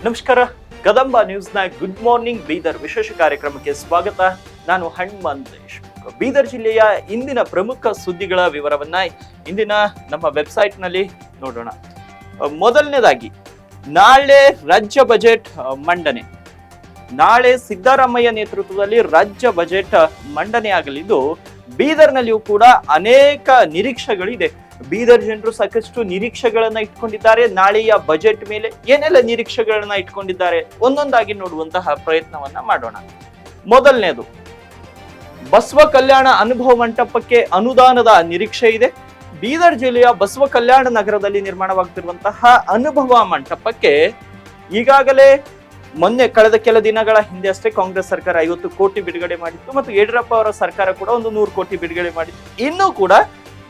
ನಮಸ್ಕಾರ. Kadamba ನ್ಯೂಸ್ನ good morning Bidar ವಿಶೇಷ ಕಾರ್ಯಕ್ರಮಕ್ಕೆ ಸ್ವಾಗತ. ನಾನು ಹನುಮಂತೇಶ್. ಬೀದರ್ ಜಿಲ್ಲೆಯ ಇಂದಿನ ಪ್ರಮುಖ ಸುದ್ದಿಗಳ ವಿವರವನ್ನ ಇಂದಿನ ನಮ್ಮ ವೆಬ್ಸೈಟ್ ನಲ್ಲಿ ನೋಡೋಣ. ಮೊದಲನೇದಾಗಿ, ನಾಳೆ ರಾಜ್ಯ ಬಜೆಟ್ ಮಂಡನೆ. ನಾಳೆ ಸಿದ್ದರಾಮಯ್ಯ ನೇತೃತ್ವದಲ್ಲಿ ರಾಜ್ಯ ಬಜೆಟ್ ಮಂಡನೆ ಆಗಲಿದ್ದು, ಬೀದರ್ನಲ್ಲಿಯೂ ಕೂಡ ಅನೇಕ ನಿರೀಕ್ಷೆಗಳಿದೆ. ಬೀದರ್ ಜನರು ಸಾಕಷ್ಟು ನಿರೀಕ್ಷೆಗಳನ್ನ ಇಟ್ಕೊಂಡಿದ್ದಾರೆ. ನಾಳೆಯ ಬಜೆಟ್ ಮೇಲೆ ಏನೆಲ್ಲ ನಿರೀಕ್ಷೆಗಳನ್ನ ಇಟ್ಕೊಂಡಿದ್ದಾರೆ ಒಂದೊಂದಾಗಿ ನೋಡುವಂತಹ ಪ್ರಯತ್ನವನ್ನ ಮಾಡೋಣ. ಮೊದಲನೇದು, ಬಸವ ಕಲ್ಯಾಣ ಅನುಭವ ಮಂಟಪಕ್ಕೆ ಅನುದಾನದ ನಿರೀಕ್ಷೆ ಇದೆ. ಬೀದರ್ ಜಿಲ್ಲೆಯ ಬಸವ ಕಲ್ಯಾಣ ನಗರದಲ್ಲಿ ನಿರ್ಮಾಣವಾಗ್ತಿರುವಂತಹ ಅನುಭವ ಮಂಟಪಕ್ಕೆ ಈಗಾಗಲೇ ಕಳೆದ ಕೆಲ ದಿನಗಳ ಹಿಂದೆ ಅಷ್ಟೇ ಕಾಂಗ್ರೆಸ್ ಸರ್ಕಾರ 50 ಕೋಟಿ ಬಿಡುಗಡೆ ಮಾಡಿತ್ತು ಮತ್ತು ಯಡಿಯೂರಪ್ಪ ಅವರ ಸರ್ಕಾರ ಕೂಡ ಒಂದು 100 ಕೋಟಿ ಬಿಡುಗಡೆ ಮಾಡಿತ್ತು. ಇನ್ನೂ ಕೂಡ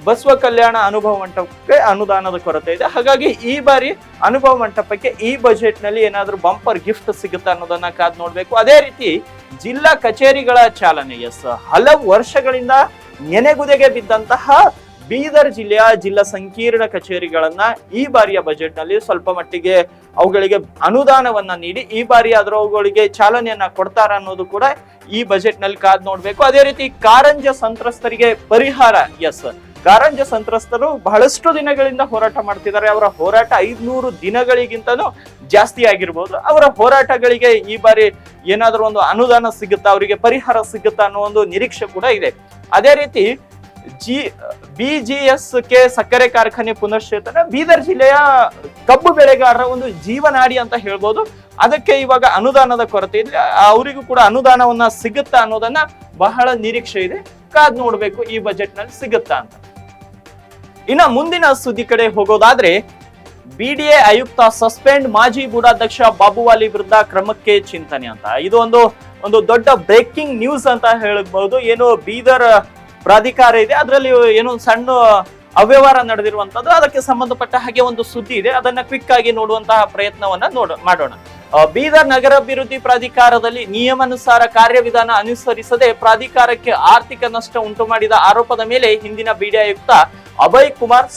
ಬಸವ ಕಲ್ಯಾಣ ಅನುಭವ ಮಂಟಪಕ್ಕೆ ಅನುದಾನದ ಕೊರತೆ ಇದೆ. ಹಾಗಾಗಿ ಈ ಬಾರಿ ಅನುಭವ ಮಂಟಪಕ್ಕೆ ಈ ಬಜೆಟ್ ನಲ್ಲಿ ಏನಾದ್ರೂ ಬಂಪರ್ ಗಿಫ್ಟ್ ಸಿಗುತ್ತಾ ಅನ್ನೋದನ್ನ ಕಾದ್ ನೋಡ್ಬೇಕು. ಅದೇ ರೀತಿ ಜಿಲ್ಲಾ ಕಚೇರಿಗಳ ಚಾಲನೆ. ಹಲವು ವರ್ಷಗಳಿಂದ ನೆನೆಗುದಿಗೆ ಬಿದ್ದಂತಹ ಬೀದರ್ ಜಿಲ್ಲೆಯ ಜಿಲ್ಲಾ ಸಂಕೀರ್ಣ ಕಚೇರಿಗಳನ್ನ ಈ ಬಾರಿಯ ಬಜೆಟ್ ನಲ್ಲಿ ಸ್ವಲ್ಪ ಮಟ್ಟಿಗೆ ಅವುಗಳಿಗೆ ಅನುದಾನವನ್ನ ನೀಡಿ ಈ ಬಾರಿ ಅವುಗಳಿಗೆ ಚಾಲನೆಯನ್ನ ಕೊಡ್ತಾರ ಅನ್ನೋದು ಕೂಡ ಈ ಬಜೆಟ್ ನಲ್ಲಿ ಕಾದ್ ನೋಡ್ಬೇಕು. ಅದೇ ರೀತಿ ಕಾರಂಜ ಸಂತ್ರಸ್ತರಿಗೆ ಪರಿಹಾರ. ಕಾರಂಜ ಸಂತ್ರಸ್ತರು ಬಹಳಷ್ಟು ದಿನಗಳಿಂದ ಹೋರಾಟ ಮಾಡ್ತಿದ್ದಾರೆ. ಅವರ ಹೋರಾಟ 500 ದಿನಗಳಿಗಿಂತನೂ ಜಾಸ್ತಿ ಆಗಿರ್ಬೋದು. ಅವರ ಹೋರಾಟಗಳಿಗೆ ಈ ಬಾರಿ ಏನಾದ್ರೂ ಒಂದು ಅನುದಾನ ಸಿಗುತ್ತಾ, ಅವರಿಗೆ ಪರಿಹಾರ ಸಿಗುತ್ತಾ ಅನ್ನೋ ಒಂದು ನಿರೀಕ್ಷೆ ಕೂಡ ಇದೆ. ಅದೇ ರೀತಿ BGSK ಸಕ್ಕರೆ ಕಾರ್ಖಾನೆ ಪುನಶ್ಚೇತನ ಬೀದರ್ ಜಿಲ್ಲೆಯ ಕಬ್ಬು ಬೆಳೆಗಾರರ ಒಂದು ಜೀವನಾಡಿ ಅಂತ ಹೇಳ್ಬೋದು. ಅದಕ್ಕೆ ಇವಾಗ ಅನುದಾನದ ಕೊರತೆ ಇದೆ. ಅವರಿಗೂ ಕೂಡ ಅನುದಾನವನ್ನ ಸಿಗುತ್ತಾ ಅನ್ನೋದನ್ನ ಬಹಳ ನಿರೀಕ್ಷೆ ಇದೆ. ಕಾದ್ ನೋಡ್ಬೇಕು ಈ ಬಜೆಟ್ ನಲ್ಲಿ ಸಿಗುತ್ತಾ ಅಂತ. ಇನ್ನ ಮುಂದಿನ ಸುದ್ದಿ ಕಡೆ ಹೋಗೋದಾದ್ರೆ, BDA ಆಯುಕ್ತ ಸಸ್ಪೆಂಡ್, ಮಾಜಿ ಬೂಡಾಧ್ಯಕ್ಷ ಬಾಬುವಾಲಿ ವಿರುದ್ಧ ಕ್ರಮಕ್ಕೆ ಚಿಂತನೆ ಅಂತ. ಇದು ಒಂದು ದೊಡ್ಡ ಬ್ರೇಕಿಂಗ್ ನ್ಯೂಸ್ ಅಂತ ಹೇಳ್ಬಹುದು. ಏನು ಬೀದರ್ ಪ್ರಾಧಿಕಾರ ಇದೆ, ಅದರಲ್ಲಿ ಏನೋ ಸಣ್ಣ ಅವ್ಯವಹಾರ ನಡೆದಿರುವಂತದ್ದು, ಅದಕ್ಕೆ ಸಂಬಂಧಪಟ್ಟ ಹಾಗೆ ಒಂದು ಸುದ್ದಿ ಇದೆ. ಅದನ್ನ ಕ್ವಿಕ್ ಆಗಿ ನೋಡುವಂತಹ ಪ್ರಯತ್ನವನ್ನ ಮಾಡೋಣ. ಬೀದರ್ ನಗರಾಭಿವೃದ್ಧಿ ಪ್ರಾಧಿಕಾರದಲ್ಲಿ ನಿಯಮಾನುಸಾರ ಕಾರ್ಯವಿಧಾನ ಅನುಸರಿಸದೆ ಪ್ರಾಧಿಕಾರಕ್ಕೆ ಆರ್ಥಿಕ ನಷ್ಟ ಉಂಟು ಮಾಡಿದ ಆರೋಪದ ಮೇಲೆ ಹಿಂದಿನ BDA ಆಯುಕ್ತ ಅಭಯ್ ಕುಮಾರ್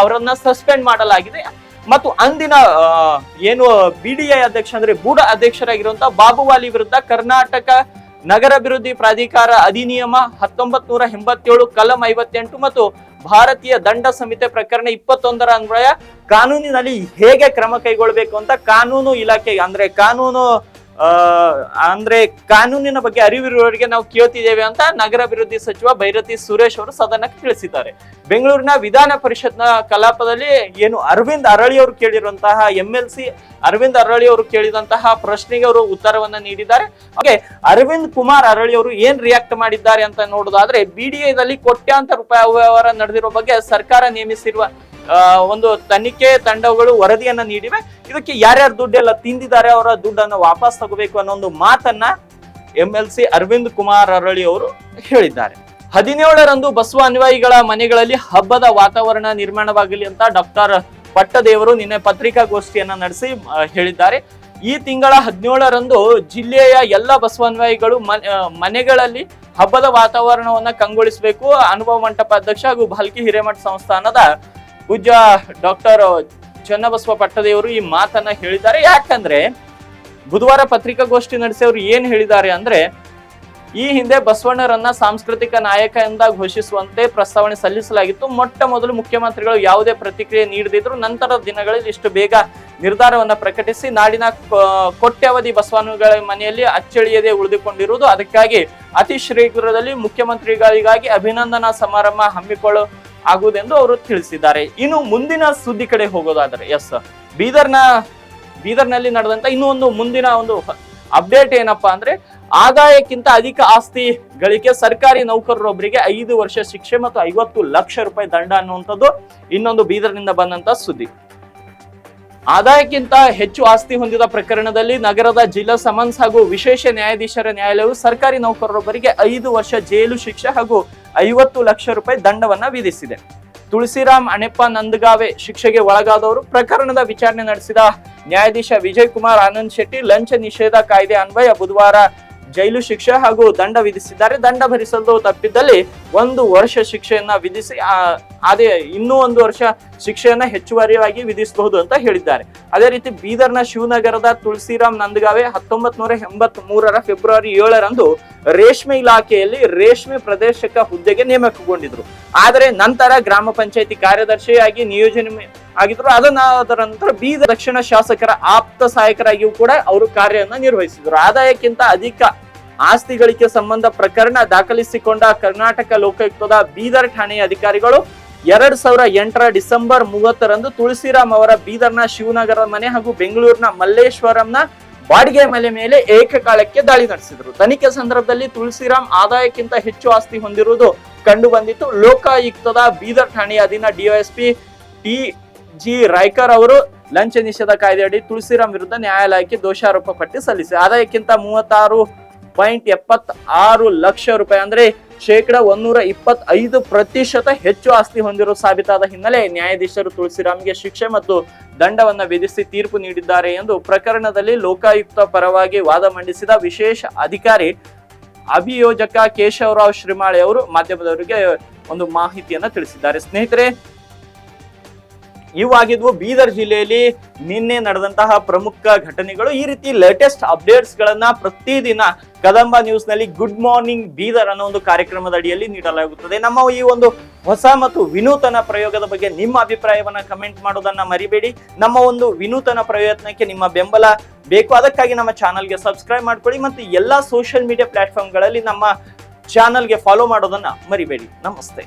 ಅವರನ್ನ ಸಸ್ಪೆಂಡ್ ಮಾಡಲಾಗಿದೆ. ಮತ್ತು ಅಂದಿನ ಏನು BDA ಅಧ್ಯಕ್ಷ ಅಂದ್ರೆ ಬೂಡ ಅಧ್ಯಕ್ಷರಾಗಿರುವಂತಹ ಬಾಬುವಾಲಿ ವಿರುದ್ಧ ಕರ್ನಾಟಕ ನಗರಾಭಿವೃದ್ಧಿ ಪ್ರಾಧಿಕಾರ ಅಧಿನಿಯಮ 1987 ಕಲಂ 58 ಮತ್ತು ಭಾರತೀಯ ದಂಡ ಸಂಹಿತೆ ಪ್ರಕರಣ 21ರ ಅನ್ವಯ ಕಾನೂನಿನಲ್ಲಿ ಹೇಗೆ ಕ್ರಮ ಕೈಗೊಳ್ಳಬೇಕು ಅಂತ ಕಾನೂನು ಇಲಾಖೆ ಅಂದ್ರೆ ಕಾನೂನಿನ ಬಗ್ಗೆ ಅರಿವಿರುವವರಿಗೆ ನಾವು ಕೇಳ್ತಿದ್ದೇವೆ ಅಂತ ನಗರಾಭಿವೃದ್ಧಿ ಸಚಿವ ಬೈರತಿ ಸುರೇಶ್ ಅವರು ಸದನಕ್ಕೆ ತಿಳಿಸಿದ್ದಾರೆ. ಬೆಂಗಳೂರಿನ ವಿಧಾನ ಪರಿಷತ್ನ ಕಲಾಪದಲ್ಲಿ ಏನು ಅರವಿಂದ್ ಅರಳಿ ಅವರು ಕೇಳಿರುವಂತಹ MLC ಅರವಿಂದ್ ಅರಳಿ ಅವರು ಕೇಳಿದಂತಹ ಪ್ರಶ್ನೆಗೆ ಅವರು ಉತ್ತರವನ್ನ ನೀಡಿದ್ದಾರೆ. ಹಾಗೆ ಅರವಿಂದ್ ಕುಮಾರ್ ಅರಳಿ ಅವರು ಏನ್ ರಿಯಾಕ್ಟ್ ಮಾಡಿದ್ದಾರೆ ಅಂತ ನೋಡೋದಾದ್ರೆ, BDAದಲ್ಲಿ ಕೋಟ್ಯಾಂತರ ರೂಪಾಯಿ ಅವ್ಯವಹಾರ ನಡೆದಿರೋ ಬಗ್ಗೆ ಸರ್ಕಾರ ನೇಮಿಸಿರುವ ಒಂದು ತನಿಖೆ ತಂಡಗಳು ವರದಿಯನ್ನ ನೀಡಿವೆ. ಇದಕ್ಕೆ ಯಾರ್ಯಾರು ದುಡ್ಡೆಲ್ಲ ತಿಂದಿದ್ದಾರೆ ಅವರ ದುಡ್ಡನ್ನು ವಾಪಸ್ ತಗೋಬೇಕು ಅನ್ನೋ ಒಂದು ಮಾತನ್ನ MLC ಅರವಿಂದ್ ಕುಮಾರ್ ಅರಳಿ ಅವರು ಹೇಳಿದ್ದಾರೆ. 17ರಂದು ಬಸವ ಅನ್ವಯಿಗಳ ಮನೆಗಳಲ್ಲಿ ಹಬ್ಬದ ವಾತಾವರಣ ನಿರ್ಮಾಣವಾಗಲಿ ಅಂತ ಡಾಕ್ಟರ್ ಪಟ್ಟದೇವರು ನಿನ್ನೆ ಪತ್ರಿಕಾಗೋಷ್ಠಿಯನ್ನ ನಡೆಸಿ ಹೇಳಿದ್ದಾರೆ. ಈ ತಿಂಗಳ 17ರಂದು ಜಿಲ್ಲೆಯ ಎಲ್ಲ ಬಸವಾನ್ವಯಿಗಳು ಮನೆಗಳಲ್ಲಿ ಹಬ್ಬದ ವಾತಾವರಣವನ್ನ ಕಂಗೊಳಿಸಬೇಕು. ಅನುಭವ ಮಂಟಪ ಅಧ್ಯಕ್ಷ ಹಾಗೂ ಭಾಲ್ಕಿ ಹಿರೇಮಠ ಸಂಸ್ಥಾನದ ಪೂಜ್ಯ ಡಾಕ್ಟರ್ ಚನ್ನಬಸವ ಪಟ್ಟದೇವರು ಈ ಮಾತನ್ನ ಹೇಳಿದ್ದಾರೆ. ಯಾಕಂದ್ರೆ ಬುಧವಾರ ಪತ್ರಿಕಾಗೋಷ್ಠಿ ನಡೆಸಿ ಅವರು ಏನ್ ಹೇಳಿದ್ದಾರೆ ಅಂದ್ರೆ, ಈ ಹಿಂದೆ ಬಸವಣ್ಣರನ್ನ ಸಾಂಸ್ಕೃತಿಕ ನಾಯಕ ಎಂದ ಘೋಷಿಸುವಂತೆ ಪ್ರಸ್ತಾವನೆ ಸಲ್ಲಿಸಲಾಗಿತ್ತು. ಮೊಟ್ಟ ಮೊದಲು ಮುಖ್ಯಮಂತ್ರಿಗಳು ಯಾವುದೇ ಪ್ರತಿಕ್ರಿಯೆ ನೀಡದಿದ್ರು. ನಂತರದ ದಿನಗಳಲ್ಲಿ ಇಷ್ಟು ಬೇಗ ನಿರ್ಧಾರವನ್ನ ಪ್ರಕಟಿಸಿ ನಾಡಿನ ಕೋಟ್ಯಾವಧಿ ಬಸವಣ್ಣಗಳ ಮನೆಯಲ್ಲಿ ಅಚ್ಚಳಿಯದೆ ಉಳಿದುಕೊಂಡಿರುವುದು, ಅದಕ್ಕಾಗಿ ಅತಿ ಶೀಘ್ರದಲ್ಲಿ ಮುಖ್ಯಮಂತ್ರಿಗಳಿಗಾಗಿ ಅಭಿನಂದನಾ ಸಮಾರಂಭ ಆಗುವುದೆಂದು ಅವರು ತಿಳಿಸಿದ್ದಾರೆ. ಇನ್ನು ಮುಂದಿನ ಸುದ್ದಿ ಕಡೆ ಹೋಗೋದಾದ್ರೆ, ಬೀದರ್ನಲ್ಲಿ ನಡೆದಂತ ಇನ್ನೂ ಒಂದು ಮುಂದಿನ ಒಂದು ಅಪ್ಡೇಟ್ ಏನಪ್ಪಾ ಅಂದ್ರೆ, ಆದಾಯಕ್ಕಿಂತ ಅಧಿಕ ಆಸ್ತಿ ಗಳಿಕೆ ಸರ್ಕಾರಿ ನೌಕರರೊಬ್ಬರಿಗೆ 5 ವರ್ಷ ಶಿಕ್ಷೆ ಮತ್ತು 50 ಲಕ್ಷ ರೂಪಾಯಿ ದಂಡ ಅನ್ನುವಂಥದ್ದು ಇನ್ನೊಂದು ಬೀದರ್ನಿಂದ ಬಂದಂತ ಸುದ್ದಿ. ಆದಾಯಕ್ಕಿಂತ ಹೆಚ್ಚು ಆಸ್ತಿ ಹೊಂದಿದ ಪ್ರಕರಣದಲ್ಲಿ ನಗರದ ಜಿಲ್ಲಾ ಸಮನ್ಸ್ ಹಾಗೂ ವಿಶೇಷ ನ್ಯಾಯಾಧೀಶರ ನ್ಯಾಯಾಲಯವು ಸರ್ಕಾರಿ ನೌಕರರೊಬ್ಬರಿಗೆ 5 ವರ್ಷ ಜೈಲು ಶಿಕ್ಷೆ ಹಾಗೂ 50 ಲಕ್ಷ ರೂಪಾಯಿ ದಂಡವನ್ನ ವಿಧಿಸಿದೆ. ತುಳಸಿರಾಮ್ ಅಣೆಪ್ಪ ನಂದಗಾವೆ ಶಿಕ್ಷೆಗೆ ಒಳಗಾದವರು. ಪ್ರಕರಣದ ವಿಚಾರಣೆ ನಡೆಸಿದ ನ್ಯಾಯಾಧೀಶ ವಿಜಯ್ ಕುಮಾರ್ ಆನಂದ್ ಶೆಟ್ಟಿ ಲಂಚ ನಿಷೇಧ ಕಾಯ್ದೆ ಅನ್ವಯ ಬುಧವಾರ ಜೈಲು ಶಿಕ್ಷೆ ಹಾಗೂ ದಂಡ ವಿಧಿಸಿದ್ದಾರೆ. ದಂಡ ಭರಿಸಲು ತಪ್ಪಿದ್ದಲ್ಲಿ 1 ವರ್ಷ ಶಿಕ್ಷೆಯನ್ನ ವಿಧಿಸಿ ಅದೇ ಇನ್ನೂ 1 ವರ್ಷ ಶಿಕ್ಷೆಯನ್ನ ಹೆಚ್ಚುವರಿಯಾಗಿ ವಿಧಿಸಬಹುದು ಅಂತ ಹೇಳಿದ್ದಾರೆ. ಅದೇ ರೀತಿ ಬೀದರ್ನ ಶಿವನಗರದ ತುಳಸಿರಾಮ್ ನಂದಗಾವೆ 1983ರ ಫೆಬ್ರವರಿ 7ರಂದು ರೇಷ್ಮೆ ಇಲಾಖೆಯಲ್ಲಿ ರೇಷ್ಮೆ ಪ್ರದೇಶಕ ಹುದ್ದೆಗೆ ನೇಮಕಗೊಂಡಿದ್ರು. ಆದರೆ ನಂತರ ಗ್ರಾಮ ಪಂಚಾಯತಿ ಕಾರ್ಯದರ್ಶಿಯಾಗಿ ನಿಯೋಜನೆ ಆಗಿದ್ರು. ಅದರ ನಂತರ ಬೀದರ್ ದಕ್ಷಿಣ ಶಾಸಕರ ಆಪ್ತ ಸಹಾಯಕರಾಗಿಯೂ ಕೂಡ ಅವರು ಕಾರ್ಯವನ್ನು ನಿರ್ವಹಿಸಿದ್ರು. ಆದಾಯಕ್ಕಿಂತ ಅಧಿಕ ಆಸ್ತಿ ಗಳಿಕೆ ಸಂಬಂಧ ಪ್ರಕರಣ ದಾಖಲಿಸಿಕೊಂಡ ಕರ್ನಾಟಕ ಲೋಕಾಯುಕ್ತದ ಬೀದರ್ ಠಾಣೆಯ ಅಧಿಕಾರಿಗಳು 2008ರ ಡಿಸೆಂಬರ್ 30ರಂದು ತುಳಸಿರಾಮ್ ಅವರ ಬೀದರ್ನ ಶಿವನಗರ ಮನೆ ಹಾಗೂ ಬೆಂಗಳೂರಿನ ಮಲ್ಲೇಶ್ವರಂನ ಬಾಡಿಗೆ ಮನೆ ಮೇಲೆ ಏಕಕಾಲಕ್ಕೆ ದಾಳಿ ನಡೆಸಿದ್ರು. ತನಿಖೆ ಸಂದರ್ಭದಲ್ಲಿ ತುಳಸಿರಾಮ್ ಆದಾಯಕ್ಕಿಂತ ಹೆಚ್ಚು ಆಸ್ತಿ ಹೊಂದಿರುವುದು ಕಂಡು ಬಂದಿತ್ತು. ಲೋಕಾಯುಕ್ತದ ಬೀದರ್ ಠಾಣೆಯ ಅಧೀನ ಡಿವೈಎಸ್ಪಿ ಟಿ.ಜಿ. ರಾಯ್ಕರ್ ಅವರು ಲಂಚ ನಿಷೇಧ ಕಾಯ್ದೆಯಡಿ ತುಳಸಿರಾಮ್ ವಿರುದ್ಧ ನ್ಯಾಯಾಲಯಕ್ಕೆ ದೋಷಾರೋಪ ಪಟ್ಟಿ ಸಲ್ಲಿಸಿ ಆದಾಯಕ್ಕಿಂತ 36.76 ಲಕ್ಷ ರೂಪಾಯಿ ಅಂದ್ರೆ 125% ಹೆಚ್ಚು ಆಸ್ತಿ ಹೊಂದಿರುವ ಸಾಬೀತಾದ ಹಿನ್ನೆಲೆ ನ್ಯಾಯಾಧೀಶರು ತುಳಸಿರಾಮ್ಗೆ ಶಿಕ್ಷೆ ಮತ್ತು ದಂಡವನ್ನ ವಿಧಿಸಿ ತೀರ್ಪು ನೀಡಿದ್ದಾರೆ ಎಂದು ಪ್ರಕರಣದಲ್ಲಿ ಲೋಕಾಯುಕ್ತ ಪರವಾಗಿ ವಾದ ಮಂಡಿಸಿದ ವಿಶೇಷ ಅಧಿಕಾರಿ ಅಭಿಯೋಜಕ ಕೇಶವರಾವ್ ಶ್ರೀಮಾಳಿ ಅವರು ಮಾಧ್ಯಮದವರಿಗೆ ಒಂದು ಮಾಹಿತಿಯನ್ನ ತಿಳಿಸಿದ್ದಾರೆ. ಸ್ನೇಹಿತರೆ, ಇವಾಗಿದ್ವು ಬೀದರ್ ಜಿಲ್ಲೆಯಲ್ಲಿ ನಿನ್ನೆ ನಡೆದಂತಹ ಪ್ರಮುಖ ಘಟನೆಗಳು. ಈ ರೀತಿ ಲೇಟೆಸ್ಟ್ ಅಪ್ಡೇಟ್ಸ್ ಗಳನ್ನ ಪ್ರತಿದಿನ ಕದಂಬ ನ್ಯೂಸ್ ನಲ್ಲಿ ಗುಡ್ ಮಾರ್ನಿಂಗ್ ಬೀದರ್ ಅನ್ನೋ ಒಂದು ಕಾರ್ಯಕ್ರಮದ ಅಡಿಯಲ್ಲಿ ನೀಡಲಾಗುತ್ತದೆ. ನಮ್ಮ ಈ ಒಂದು ಹೊಸ ಮತ್ತು ವಿನೂತನ ಪ್ರಯೋಗದ ಬಗ್ಗೆ ನಿಮ್ಮ ಅಭಿಪ್ರಾಯವನ್ನ ಕಮೆಂಟ್ ಮಾಡೋದನ್ನ ಮರಿಬೇಡಿ. ನಮ್ಮ ಒಂದು ವಿನೂತನ ಪ್ರಯತ್ನಕ್ಕೆ ನಿಮ್ಮ ಬೆಂಬಲ ಬೇಕು. ಅದಕ್ಕಾಗಿ ನಮ್ಮ ಚಾನಲ್ಗೆ ಸಬ್ಸ್ಕ್ರೈಬ್ ಮಾಡ್ಕೊಳ್ಳಿ ಮತ್ತು ಎಲ್ಲಾ ಸೋಷಿಯಲ್ ಮೀಡಿಯಾ ಪ್ಲಾಟ್ಫಾರ್ಮ್ಗಳಲ್ಲಿ ನಮ್ಮ ಚಾನಲ್ಗೆ ಫಾಲೋ ಮಾಡೋದನ್ನ ಮರಿಬೇಡಿ. ನಮಸ್ತೆ.